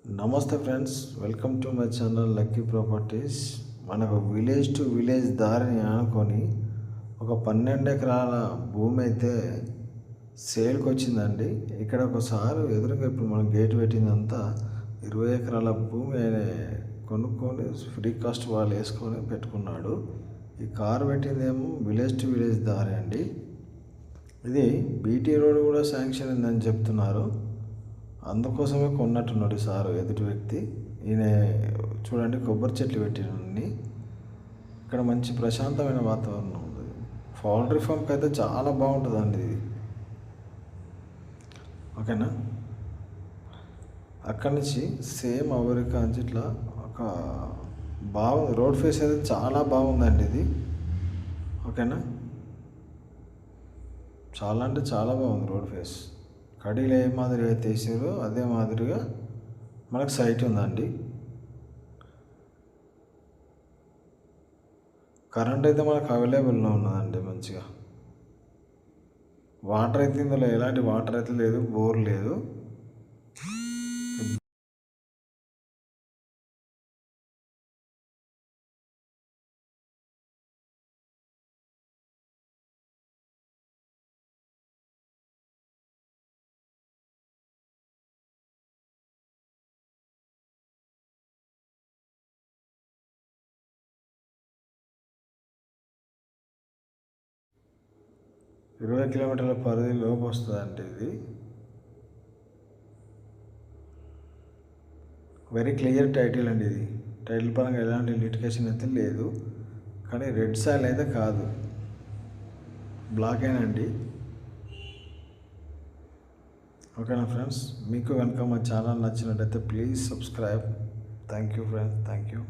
నమస్తే friends, welcome to my channel lucky properties. మనకు village to village దారిని ఆనుకొని ఒక 12 ఎకరాల భూమి అయితే సేల్కి వచ్చిందండి. ఇక్కడ ఒకసారి ఎదురుగా ఇప్పుడు మనం గేట్ పెట్టిందంతా 20 ఎకరాల భూమి కొనుక్కొని ఫ్రీ కాస్ట్ వాళ్ళు వేసుకొని పెట్టుకున్నాడు. ఈ కారు పెట్టిందేమో విలేజ్ టు విలేజ్ దారి అండి. ఇది బీటీ రోడ్ కూడా శాంక్షన్ అయిందని చెప్తున్నారు. అందుకోసమే కొన్నట్టున్నాడు సారు ఎదుటి వ్యక్తి. ఈయన చూడండి, కొబ్బరి చెట్లు పెట్టినన్ని. ఇక్కడ మంచి ప్రశాంతమైన వాతావరణం ఉంది. పౌల్ట్రీ ఫామ్కి అయితే చాలా బాగుంటుందండి ఇది. ఓకేనా? అక్కడి నుంచి సేమ్ అమెరికా నుంచి ఇట్లా ఒక బాగుంది. రోడ్ ఫేస్ అయితే చాలా బాగుందండి ఇది. ఓకేనా? చాలా అంటే చాలా బాగుంది రోడ్ ఫేస్. కడీలు ఏ మాదిరిగా అయితే వేసారో అదే మాదిరిగా మనకు సైట్ ఉందండి. కరెంట్ అయితే మనకు అవైలబుల్లో ఉన్నదండి మంచిగా. వాటర్ అయితే ఇందులో ఎలాంటి వాటర్ అయితే లేదు, బోర్ లేదు. ఇరవై కిలోమీటర్ల పరిధి లోపు వస్తుందండి ఇది. వెరీ క్లియర్ టైటిల్ అండి ఇది. టైటిల్ పరంగా ఎలాంటి లిటికేషన్ అయితే లేదు. కానీ రెడ్ సాయిల్ అయితే కాదు, బ్లాక్ అయినండి. ఓకేనా ఫ్రెండ్స్? మీకు కనుక మా ఛానల్ నచ్చినట్టయితే please subscribe. Thank you friends, thank you.